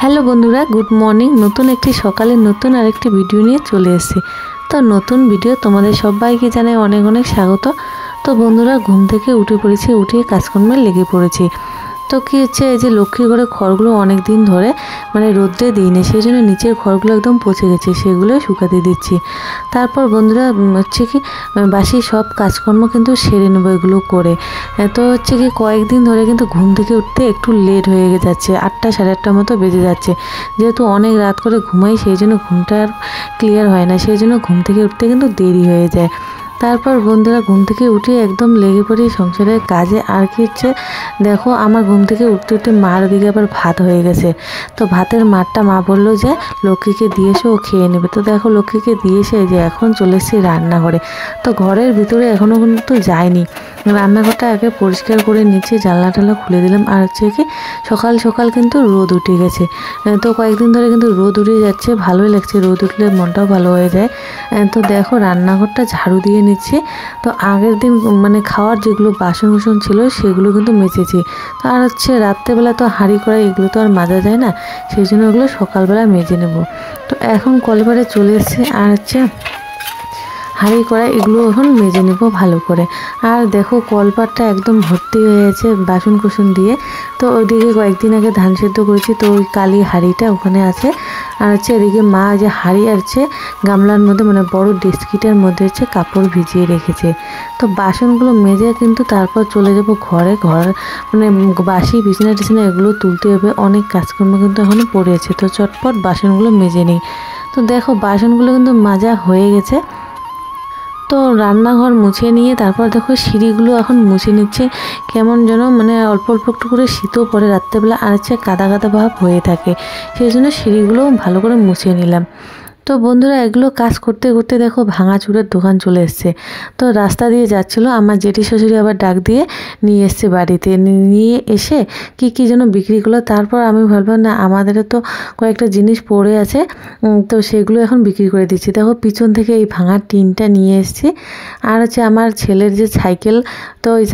Hello বন্ধুরা, good morning. নতুন একটি সকালে নতুন আরেকটি ভিডিও নিয়ে চলে এসেছি। তো নতুন ভিডিও তোমাদের সবাইকে জানাই অনেক অনেক স্বাগত। তো বন্ধুরা, ঘুম থেকে উঠে পড়েছি, উঠে কাজকর্মে লেগে পড়েছি। তো কী হচ্ছে, এই যে লক্ষ্মী ঘরে খড়গুলো অনেক দিন ধরে রোদ্রে দিইনি, সেই জন্য নিচের খড়গুলো একদম পচে গেছে, সেগুলো শুকাতে দিচ্ছি। তারপর বন্ধুরা হচ্ছে কি বাসি সব কাজকর্ম কিন্তু সেরে নেবো এগুলো করে। তো হচ্ছে কি কয়েকদিন ধরে কিন্তু ঘুম থেকে উঠতে একটু লেট হয়ে যাচ্ছে, 8টা সাড়ে 8টার মতো বেজে যাচ্ছে। যেহেতু অনেক রাত করে ঘুমাই, সেই জন্য ঘুমটা আর ক্লিয়ার হয় না, সেই জন্য ঘুম থেকে উঠতে কিন্তু দেরি হয়ে যায়। তারপর বন্ধুরা ঘুম থেকে উঠে একদম লেগে পড়ি সংসারের কাজে। আর কি হচ্ছে দেখো, আমার ঘুম থেকে উঠতে উঠতে মার দিকে আবার ভাত হয়ে গেছে। তো ভাতের মারটা মা বললো যে লক্ষ্মীকে দিয়ে এসে ও খেয়ে নেবে। তো দেখো লক্ষ্মীকে দিয়ে এসে যে এখন চলে এসেছি রান্নাঘরে। তো ঘরের ভিতরে এখনও কিন্তু যায়নি, রান্নাঘরটা আগে পরিষ্কার করে নিচে জানলা টালা খুলে দিলাম। আর হচ্ছে কি সকাল সকাল কিন্তু রোদ উঠে গেছে। তো কয়েকদিন ধরে কিন্তু রোদ উঠে যাচ্ছে, ভালোই লাগছে, রোদ উঠলে মনটাও ভালো হয়ে যায়। তো দেখো রান্নাঘরটা ঝাড়ু দিয়ে নিচ্ছি। তো আগের দিন খাওয়ার যেগুলো বাসন কুসন ছিল সেগুলো কিন্তু মেজেছি। তো আর হচ্ছে রাত্রেবেলা তো হাঁড়ি কড়াই এগুলো তো আর মাজা যায় না, সেই জন্য ওগুলো সকালবেলা মেজে নেব। তো এখন কলপারে চলে এসেছে, আর হচ্ছে হাঁড়ি কড়াই এগুলো এখন মেজে নেব ভালো করে। আর দেখো কলপাটটা একদম ভর্তি হয়ে গেছে বাসন কুসন দিয়ে। তো ওইদিকে কয়েকদিন আগে ধান সেদ্ধ করেছি, তো ওই কালি হাঁড়িটা ওখানে আছে। আর হচ্ছে এদিকে মা যে হাঁড়ি আর হচ্ছে গামলার মধ্যে বড় ডেস্কিটার মধ্যে হচ্ছে কাপড় ভিজিয়ে রেখেছে। তো বাসনগুলো মেজে কিন্তু তারপর চলে যাব ঘরে। ঘর বাসি বিছানা টিছানা এগুলো তুলতে হবে, অনেক কাজকর্ম কিন্তু এখনও পড়ে আছে। তো চটপট বাসনগুলো মেজে নিই। তো দেখো বাসনগুলো কিন্তু মাজা হয়ে গেছে। তো রান্নাঘর মুছে নিয়ে তারপর দেখো সিঁড়িগুলো এখন মুছে নিচ্ছে। কেমন যেন অল্প অল্প একটু করে শীতও পড়ে রাত্রেবেলা, আর হচ্ছে কাদা কাদা ভাব হয়ে থাকে, সেই জন্য সিঁড়িগুলো ভালো করে মুছে নিলাম। তো বন্ধুরা এগুলো কাজ করতে করতে দেখো ভাঙাচুরের দোকান চলে এসছে। তো রাস্তা দিয়ে যাচ্ছিলো, আমার জেঠি শ্বশুরি আবার ডাক দিয়ে নিয়ে এসছে বাড়িতে। নিয়ে এসে কি যেন বিক্রি করলো। তারপর আমি ভাবলাম না, আমাদেরও তো কয়েকটা জিনিস পড়ে আছে, তো সেগুলো এখন বিক্রি করে দিচ্ছি। দেখো পিছন থেকে এই ভাঙার টিনটা নিয়ে এসেছি। আর হচ্ছে আমার ছেলের যে সাইকেল, তো ওই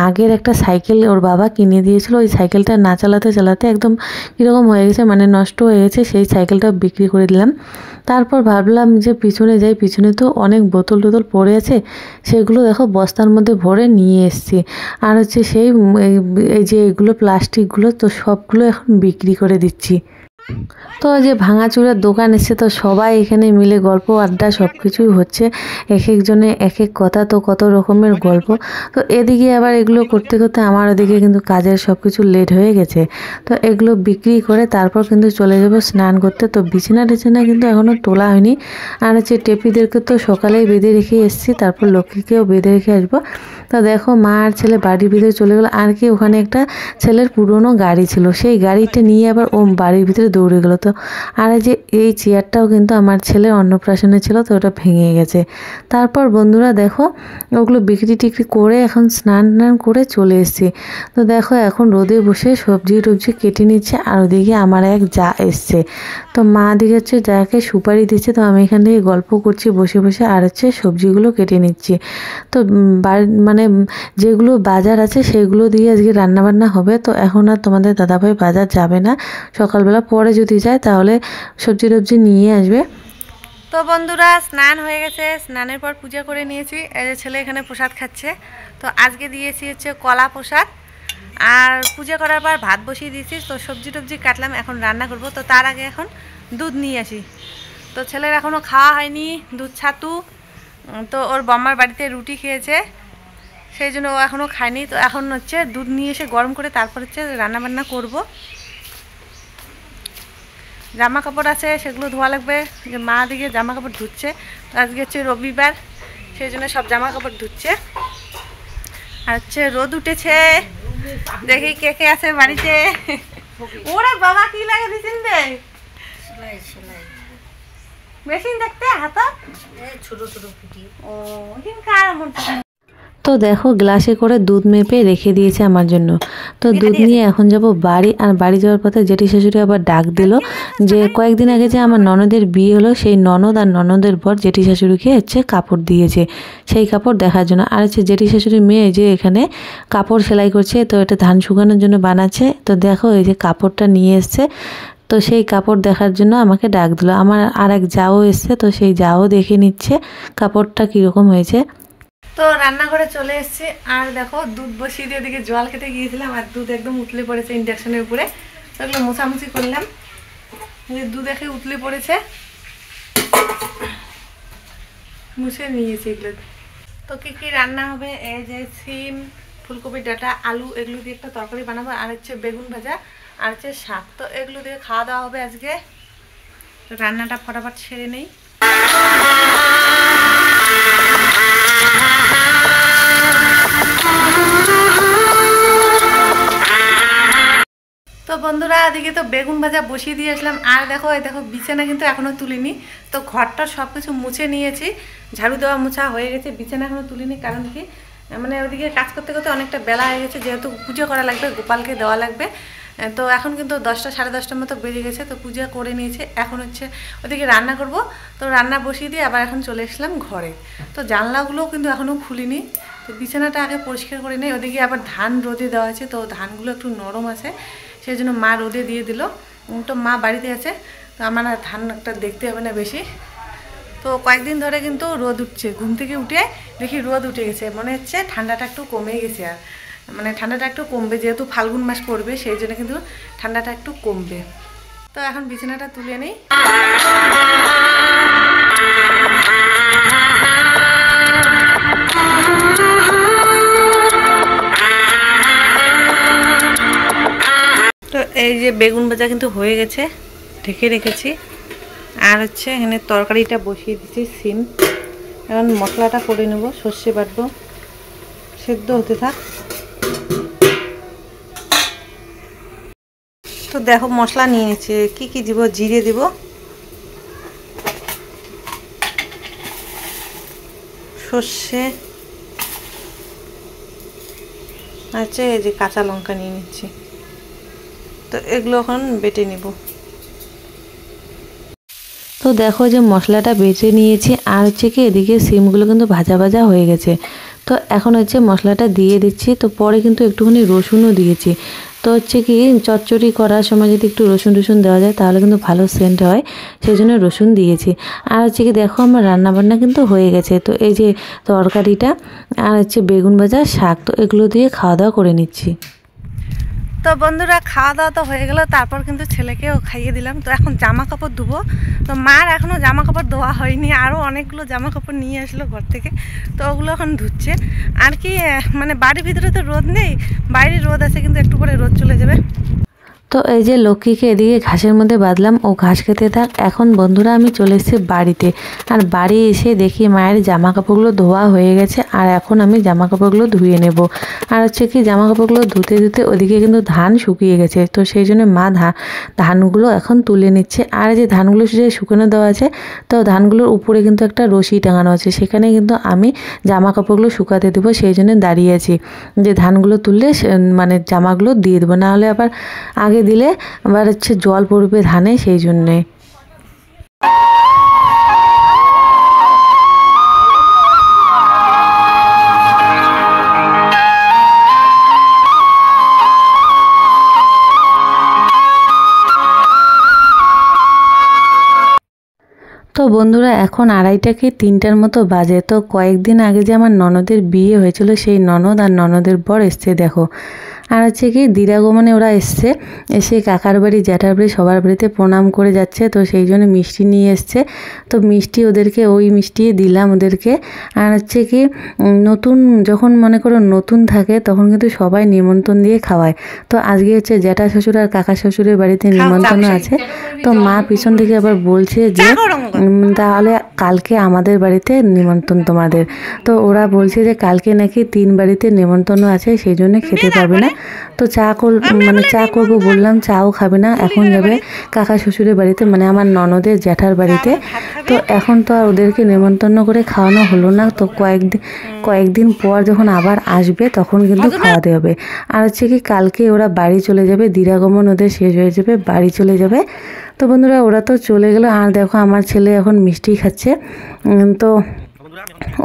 আগের একটা সাইকেল ওর বাবা কিনে দিয়েছিল, ওই সাইকেলটা না চালাতে চালাতে একদম কীরকম হয়ে গেছে, নষ্ট হয়ে গেছে, সেই সাইকেলটা বিক্রি করে দিলাম। তারপর ভাবলাম যে পিছনে যাই, পিছনে তো অনেক বোতল টোতল পড়ে আছে, সেগুলো দেখো বস্তার মধ্যে ভরে নিয়ে এসেছি। আর হচ্ছে সেই এই যে এগুলো প্লাস্টিকগুলো, তো সবগুলো এখন বিক্রি করে দিচ্ছি। তো যে ভাঙাচুরার দোকান এসছে, তো সবাই এখানে মিলে গল্প আড্ডা সব কিছুই হচ্ছে, এক একজনে এক এক কথা, তো কত রকমের গল্প। তো এদিকে আবার এগুলো করতে করতে আমার ওদিকে কিন্তু কাজের সব কিছু লেট হয়ে গেছে। তো এগুলো বিক্রি করে তারপর কিন্তু চলে যাব স্নান করতে। তো বিছানা টিছানা কিন্তু এখনও তোলা হয়নি। আর হচ্ছে টেপিদেরকে তো সকালেই বেঁধে রেখে এসেছি, তারপর লক্ষ্মীকেও বেঁধে রেখে আসবো। তো দেখো মা আর ছেলে বাড়ির ভিতরে চলে গেলো। আর কি ওখানে একটা ছেলের পুরনো গাড়ি ছিল, সেই গাড়িটা নিয়ে আবার ও বাড়ির ভিতরে দৌড়ে গেলো। তো আর যে এই চেয়ারটাও কিন্তু আমার ছেলের অন্নপ্রাশনে ছিল, তো ওটা ভেঙে গেছে। তারপর বন্ধুরা দেখো ওগুলো বিক্রি টিক্রি করে এখন স্নান টান করে চলে এসেছি। তো দেখো এখন রোদে বসে সবজি টবজি কেটে নিচ্ছে। আর ওদিকে আমার এক যা এসছে, তো মা দিকে হচ্ছে যাকে সুপারি দিচ্ছে, তো আমি এখান থেকে গল্প করছি বসে বসে, আর হচ্ছে সবজিগুলো কেটে নিচ্ছি। তো যেগুলো বাজার আছে সেগুলো দিয়ে আজকে রান্নাবান্না হবে। তো এখন আর তোমাদের দাদাভাই বাজার যাবে না, সকালবেলা পরে যদি যায় তাহলে সবজি টবজি নিয়ে আসবে। তো বন্ধুরা স্নান হয়ে গেছে, স্নানের পর পূজা করে নিয়েছি। এই যে ছেলে এখানে প্রসাদ খাচ্ছে। তো আজকে দিয়েছি হচ্ছে কলা প্রসাদ, আর পূজা করার পর ভাত বসিয়ে দিয়েছি। তো সবজি টবজি কাটলাম, এখন রান্না করব। তো তার আগে এখন দুধ নিয়ে আসি। তো ছেলের এখনও খাওয়া হয়নি দুধ ছাতু। তো ওর বম্মার বাড়িতে রুটি খেয়েছে, সেই জন্য ও এখনও খায়নি। তো এখন হচ্ছে দুধ নিয়ে এসে গরম করে তারপর হচ্ছে রান্নাবান্না করব। জামা কাপড় আছে সেগুলো ধোয়া লাগবে, যে মা দিকে জামা কাপড় ধুচ্ছে। তো আজকে হচ্ছে রবিবার, সেই জন্য সব জামা কাপড় ধুচ্ছে। আর হচ্ছে রোদ উঠেছে, দেখি কে কে আছে বাড়িতে। ওরে বাবা কি লাগে দিচ্ছেন রে, মেশিন দেখতে হাত ছোট ছোট ফুটি। ও কার মন। তো দেখো গ্লাসে করে দুধ মেপে রেখে দিয়েছে আমার জন্য। তো দুধ নিয়ে এখন যাব বাড়ি। আর বাড়ি যাওয়ার পথে জেঠি শাশুড়ি আবার ডাক দিল যে কয়েকদিন আগে যে আমার ননদের বিয়ে হলো, সেই ননদ আর ননদের পর জেঠি শাশুড়িকে হচ্ছে কাপড় দিয়েছে, সেই কাপড় দেখার জন্য। আর হচ্ছে জেঠি শাশুড়ির মেয়ে যে এখানে কাপড় সেলাই করছে, তো এটা ধান শুকানোর জন্য বানাচ্ছে। তো দেখো এই যে কাপড়টা নিয়ে এসছে। তো সেই কাপড় দেখার জন্য আমাকে ডাক দিল। আমার আর এক জাও এসছে, তো সেই জাও দেখে নিচ্ছে কাপড়টা কীরকম হয়েছে। তো রান্নাঘরে চলে এসেছি, আর দেখো দুধ বসিয়ে দিয়ে ওদিকে জল খেতে গিয়েছিলাম, আর দুধ একদম উতলে পড়েছে ইন্ডাকশনের উপরে। তো এগুলো মোছামুছি করলাম, দুধ একে উতলে পড়েছে, মুছে নিয়েছি এগুলো। তো কী কী রান্না হবে, এই যে সিম, ফুলকপি ডাঁটা, আলু এগুলো দিয়ে একটা তরকারি বানাবো, আর হচ্ছে বেগুন ভাজা, আর হচ্ছে শাক। তো এগুলো দিয়ে খাওয়া দাওয়া হবে আজকে। তো রান্নাটা ফটাফট ছেড়ে নেই। তো বন্ধুরা এদিকে তো বেগুন ভাজা বসিয়ে দিয়ে আসলাম, আর দেখো এই দেখো বিছানা কিন্তু এখনও তুলিনি। তো ঘরটা সব কিছু মুছে নিয়েছি, ঝাড়ু দেওয়া মোছা হয়ে গেছে, বিছানা এখনও তুলিনি। কারণ কি মানে ওদিকে কাজ করতে করতে অনেকটা বেলা হয়ে গেছে, যেহেতু পুজো করা লাগবে, গোপালকে দেওয়া লাগবে। তো এখন কিন্তু 10টা সাড়ে 10টার মতো বেজে গেছে। তো পূজা করে নিয়েছে, এখন হচ্ছে ওদিকে রান্না করব। তো রান্না বসিয়ে দিয়ে আবার এখন চলে এসলাম ঘরে। তো জানলাগুলোও কিন্তু এখনও খুলিনি। তো বিছানাটা আগে পরিষ্কার করে নেই। ওদিকে আবার ধান রোদে দেওয়া আছে, তো ধানগুলো একটু নরম আছে, সেই জন্য মা রোদে দিয়ে দিল। তো মা বাড়িতে আছে, তো আমার ধান একটা দেখতে হবে না বেশি। তো কয়েকদিন ধরে কিন্তু রোদ উঠছে, ঘুম থেকে উঠে দেখি রোদ উঠে গেছে, মনে হচ্ছে ঠান্ডাটা একটু কমে গেছে। আর মানে ঠান্ডাটা একটু কমবে, যেহেতু ফাল্গুন মাস পড়বে, সেই জন্য কিন্তু ঠান্ডাটা একটু কমবে। তো এখন বিছানাটা তুলে নেই। তো এই যে বেগুন ভাজা কিন্তু হয়ে গেছে, ঢেকে রেখেছি। আর হচ্ছে এখানে তরকারিটা বসিয়ে দিচ্ছি, সিম। এখন মশলাটা করে নেব, সর্ষে বাটবো, সেদ্ধ হতে থাক। তো দেখো মশলা নিয়ে নিচ্ছি, কী কী দিব, জিরে দিব, সর্ষে, আচ্ছা এই যে কাঁচা লঙ্কা নিয়ে নিচ্ছি। তো এগুলো এখন বেটে নিব। তো দেখো যে মশলাটা বেটে নিয়েছি, আর হচ্ছে কি এদিকে সিমগুলো কিন্তু ভাজা ভাজা হয়ে গেছে। তো এখন হচ্ছে মশলাটা দিয়ে দিচ্ছি। তো পরে কিন্তু একটুখানি রসুনও দিয়েছি। তো হচ্ছে কি চচ্চড়ি করার সময় যদি একটু রসুন টসুন দেওয়া যায় তাহলে কিন্তু ভালো সেন্ট হয়, সেই জন্য রসুন দিয়েছি। আর হচ্ছে কি দেখো আমার রান্নাবান্না কিন্তু হয়ে গেছে। তো এই যে তরকারিটা আর হচ্ছে বেগুন ভাজা, শাক, তো এগুলো দিয়ে খাওয়া দাওয়া করে নিচ্ছি। তো বন্ধুরা খাওয়া দাওয়া তো হয়ে গেল, তারপর কিন্তু ছেলেকেও খাইয়ে দিলাম। তো এখন জামা কাপড় ধুবো। তো মার এখনও জামা কাপড় ধোয়া হয়নি, আরও অনেকগুলো জামা কাপড় নিয়ে আসলো ঘর থেকে, তো ওগুলো এখন ধুচ্ছে। আর কি মানে বাড়ির ভিতরে তো রোদ নেই, বাইরে রোদ আছে, কিন্তু একটু পরে রোদ চলে যাবে। তো এই যে লক্ষ্মীকে এদিকে ঘাসের মধ্যে বাঁধলাম, ও ঘাস খেতে থাক। এখন বন্ধুরা আমি চলে এসেছি বাড়িতে, আর বাড়ি এসে দেখি মায়ের জামা কাপড়গুলো ধোয়া হয়ে গেছে, আর এখন আমি জামা কাপড়গুলো ধুয়ে নেব। আর হচ্ছে কি জামা কাপড়গুলো ধুতে ধুতে ওদিকে কিন্তু ধান শুকিয়ে গেছে, তো সেই জন্য মা ধানগুলো এখন তুলে নিচ্ছে। আর যে ধানগুলো যে শুকনো দেওয়া আছে, তো ধানগুলোর উপরে কিন্তু একটা রশি টাঙানো আছে, সেখানে কিন্তু আমি জামা কাপড়গুলো শুকাতে দেবো, সেই জন্য দাঁড়িয়ে আছি যে ধানগুলো তুললে মানে জামাগুলো দিয়ে দেবো, নাহলে আবার আগে দিলে আবার হচ্ছে জল পড়বে ধানে, সেই জন্যে। তো বন্ধুরা এখন 2:30 কি 3টার মতো বাজে। তো কয়েকদিন আগে যে আমার ননদের বিয়ে হয়েছিল, সেই ননদ আর ননদের বর এসছে দেখো। আর হচ্ছে কি দিরাগমনে ওরা এসছে, এসে কাকার বাড়ি, জ্যাঠার বাড়ি, সবার বাড়িতে প্রণাম করে যাচ্ছে। তো সেই জন্য মিষ্টি নিয়ে এসছে, তো মিষ্টি ওদেরকে ওই মিষ্টি দিলাম ওদেরকে। আর হচ্ছে কি নতুন যখন মনে করো নতুন থাকে তখন কিন্তু সবাই নিমন্ত্রণ দিয়ে খাওয়ায়। তো আজকে হচ্ছে জ্যাঠা শ্বশুর আর কাকা শ্বশুরের বাড়িতে নিমন্ত্রণ আছে। তো মা পিছন থেকে আবার বলছে যে তাহলে কালকে আমাদের বাড়িতে নিমন্ত্রণ তোমাদের। তো ওরা বলছে যে কালকে নাকি 3 বাড়িতে নিমন্ত্রণ আছে, সেই জন্য খেতে পারবে না। তো চা করবো বললাম, চাও খাবে না, এখন যাবে কাকা শ্বশুরের বাড়িতে, মানে আমার ননদের জ্যাঠার বাড়িতে। তো এখন তো আর ওদেরকে নিমন্ত্রণ করে খাওয়ানো হলো না। তো কয়েকদিন পর যখন আবার আসবে তখন কিন্তু খাওয়াতে হবে। আর হচ্ছে কি কালকে ওরা বাড়ি চলে যাবে, দিরাগমন ওদের শেষ হয়ে যাবে, বাড়ি চলে যাবে। তো বন্ধুরা ওরা তো চলে গেল, আর দেখো আমার ছেলে এখন মিষ্টি খাচ্ছে। তো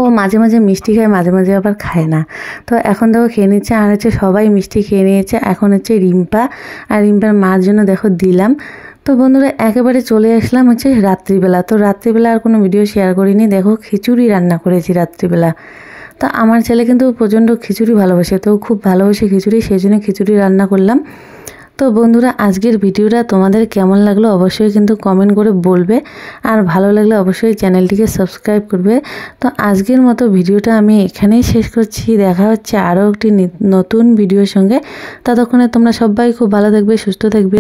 ও মাঝে মাঝে মিষ্টি খায়, মাঝে মাঝে আবার খায় না। তো এখন দেখো খেয়ে নিচ্ছে, আর হচ্ছে সবাই মিষ্টি খেয়ে নিয়েছে। এখন হচ্ছে রিম্পা আর রিম্পার মার জন্য দেখো দিলাম। তো বন্ধুরা একেবারে চলে আসলাম হচ্ছে রাত্রিবেলা। তো রাত্রিবেলা আর কোনো ভিডিও শেয়ার করিনি। দেখো খিচুড়ি রান্না করেছি রাত্রিবেলা। তা আমার ছেলে কিন্তু প্রচণ্ড খিচুড়ি ভালোবাসে, তো খুব ভালোবাসে খিচুড়ি, সেই জন্য খিচুড়ি রান্না করলাম। তো বন্ধুরা আজকের ভিডিওটা তোমাদের কেমন লাগলো অবশ্যই কিন্তু কমেন্ট করে বলবে, আর ভালো লাগলে অবশ্যই চ্যানেলটিকে সাবস্ক্রাইব করবে। তো আজকের মতো ভিডিওটা আমি এখানেই শেষ করছি। দেখা হচ্ছে আরও একটি নতুন ভিডিওর সঙ্গে। ততক্ষণে তোমরা সবাই খুব ভালো থাকবে, সুস্থ থাকবে।